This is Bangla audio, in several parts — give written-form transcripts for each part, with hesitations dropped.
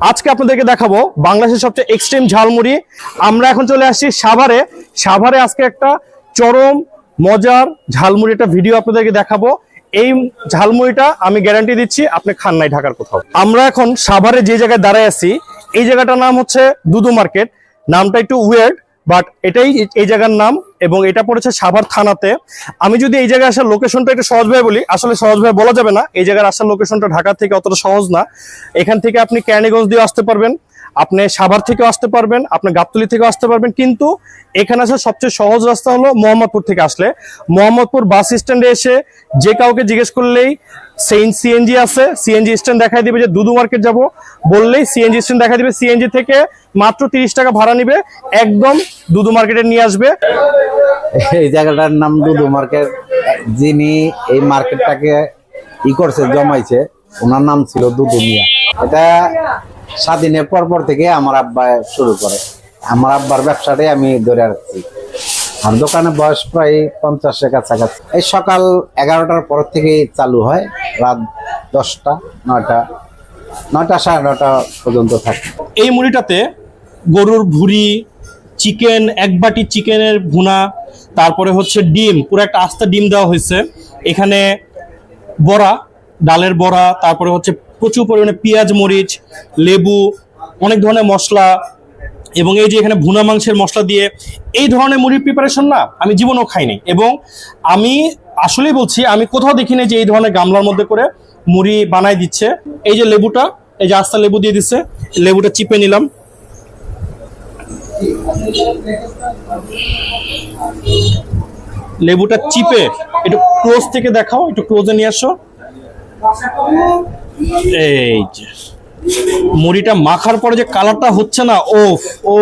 আজকে আপনাদেরকে দেখাবো বাংলাদেশের সবচেয়ে এক্সট্রিম ঝালমুড়ি। আমরা এখন চলে আসছি সাভারে। সাভারে আজকে একটা চরম মজার ঝালমুড়ি একটা ভিডিও আপনাদেরকে দেখাবো। এই ঝালমুড়িটা আমি গ্যারান্টি দিচ্ছি আপনি খান নাই ঢাকার কোথাও। আমরা এখন সাভারে যে জায়গায় দাঁড়ায় আছি, এই জায়গাটার নাম হচ্ছে দুদু মার্কেট। নামটা একটু উইয়ার্ড, বাট এটাই এই জায়গার নাম এবং এটা পড়েছে সাভার থানাতে। আমি যদি এই জায়গায় আসার লোকেশনটা একটু সহজভাবে বলি, আসলে সহজভাবে বলা যাবে না। এই জায়গার আসার লোকেশনটা ঢাকা থেকে অতটা সহজ না। এখান থেকে আপনি কেরানীগঞ্জ দিয়ে আসতে পারবেন, আপনি সাভার থেকেও আসতে পারবেন, আপনি গাবতলী থেকেও আসতে পারবেন, কিন্তু এখানে আসার সবচেয়ে সহজ রাস্তা হলো মোহাম্মদপুর থেকে আসলে। মোহাম্মদপুর বাস স্ট্যান্ডে এসে যে কাউকে জিজ্ঞেস করলেই সিএনজি আছে, সিএনজি স্ট্যান্ড দেখাই দিবে যে দুদু মার্কেট যাব, বললেই সিএনজি স্ট্যান্ড দেখাই দিবে। সিএনজি থেকে মাত্র 30 টাকা ভাড়া নিবে, একদম দুদু মার্কেটে নিয়ে আসবে। এই জায়গাটার নাম দুদু মার্কেট। যিনি এই মার্কেটটাকে করছে, জমাইছে, ওনার নাম ছিল দুদু মিয়া। এটা স্বাধীনের পর থেকে আমার আব্বা শুরু করে। আমার আব্বার ব্যবসাটাই আমি ধরে রাখছি। আর দোকানের বয়স প্রায় 50-এর কাছাকাছি। এই সকাল 11টার পর থেকেই চালু হয়, রাত 10টা 9টা 9টা 9:30 পর্যন্ত থাকে। এই মুড়িটাতে গরুর ভুঁড়ি, চিকেন, এক বাটি চিকেনের ভুনা, তারপরে হচ্ছে ডিম, পুরো একটা আস্তা ডিম দেওয়া হয়েছে। এখানে বড়া, ডালের বড়া, তারপরে হচ্ছে প্রচুর পরিমাণে পেঁয়াজ, মরিচ, লেবু, অনেক ধরনের মশলা, এবং এই যে এখানে ভুনা মাংসের মশলা দিয়ে এই ধরনের মুড়ির প্রিপারেশন না আমি জীবনেও খাইনি। এবং আমি আসলেই বলছি, আমি কোথাও দেখিনি যে এই ধরনের গামলার মধ্যে করে মুড়ি বানাই দিচ্ছে। এই যে লেবুটা, এই যে আস্তা লেবু দিয়ে দিচ্ছে, লেবুটা চিপে নিলাম। লেবুটা চিপে একটু ক্লোজ থেকে দেখাও, একটু ক্লোজে নিয়ে আসো। এই যে মুড়িটা মাখার পরে যে কালারটা হচ্ছে না, ওফ ও,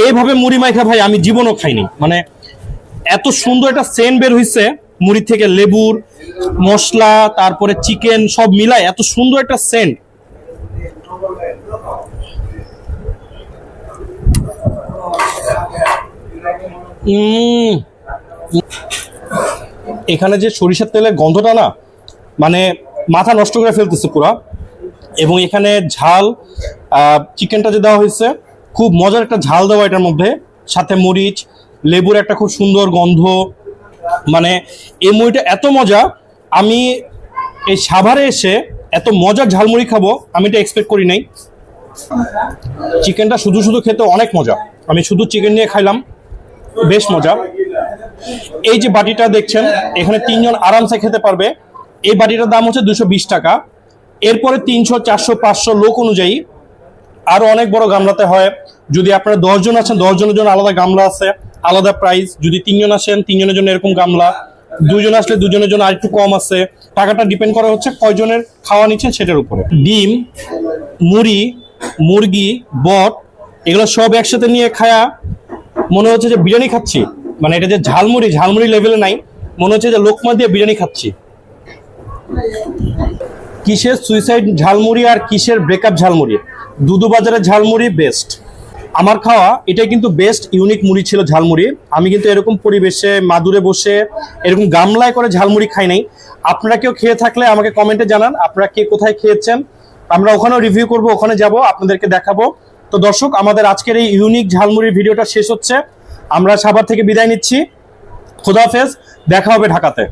এইভাবে মুড়ি মাখা ভাই আমি জীবনও খাইনি। মানে এত সুন্দর একটা সেন্ট বের হইছে মুড়ি থেকে, লেবুর মশলা তারপরে চিকেন সব মিলায় এত সুন্দর একটা সেন্ট। এখানে যে সরিষার তেলের গন্ধটা না, মানে মাথা নষ্ট করে ফেলতেছে পুরা। এবং এখানে ঝাল, চিকেনটা যে দেওয়া হয়েছে খুব মজার একটা ঝাল দেওয়া এটার মধ্যে, সাথে মরিচ, লেবুর একটা খুব সুন্দর গন্ধ। মানে এই মুড়িটা এত মজা, আমি এই সাভারে এসে এত মজার ঝালমুড়ি খাবো আমি এটা এক্সপেক্ট করি নাই। চিকেনটা শুধু শুধু খেতে অনেক মজা, আমি শুধু চিকেন নিয়ে খাইলাম, বেশ মজা। এই যে বাটিটা দেখছেন, এখানে 3 জন আরামসে খেতে পারবে। এই বাটিটার দাম হচ্ছে 220 টাকা। এরপরে 300, 400, 500 লোক অনুযায়ী আরো অনেক বড় গামলাতে হয়। যদি আপনারা 10 জন আছেন, 10 জনের জন্য আলাদা গামলা আছে, আলাদা প্রাইস। যদি 3 জন আসেন, 3 জনের জন্য এরকম গামলা। 2 জন আসলে 2 জনের জন্য আর একটু কম আছে। টাকাটা ডিপেন্ড করে হচ্ছে কয়জনের খাওয়া নিচ্ছেন সেটার উপরে। ডিম, মুড়ি, মুরগি, বট, এগুলো সব একসাথে নিয়ে খায়া মনে হচ্ছে যে বিরিয়ানি খাচ্ছি। মানে এটা যে ঝালমুড়ি, ঝালমুড়ি লেভেলে নাই, মনে হচ্ছে যে লোকমা দিয়ে বিরিয়ানি খাচ্ছি। কিসের সুইসাইড ঝালমুড়ি আর কিসের ব্রেকআপ ঝালমুড়ি, দুদু বাজারের ঝালমুড়ি বেস্ট। আমার খাওয়া এটাই কিন্তু বেস্ট ইউনিক মুড়ি ছিল ঝালমুড়ি। আমি কিন্তু এরকম পরিবেশে মাদুরে বসে এরকম গামলায় করে ঝালমুড়ি খাই নাই। আপনারা কেউ খেয়ে থাকলে আমাকে কমেন্টে জানান আপনারা কে কোথায় খেয়েছেন। আমরা ওখানেও রিভিউ করব, ওখানে যাব, আপনাদেরকে দেখাবো। তো দর্শক, আমাদের আজকের এই ইউনিক ঝালমুড়ির ভিডিওটা শেষ হচ্ছে। আমরা সাভার থেকে বিদায় নিচ্ছি। খোদা হাফেজ, দেখা হবে ঢাকাতে।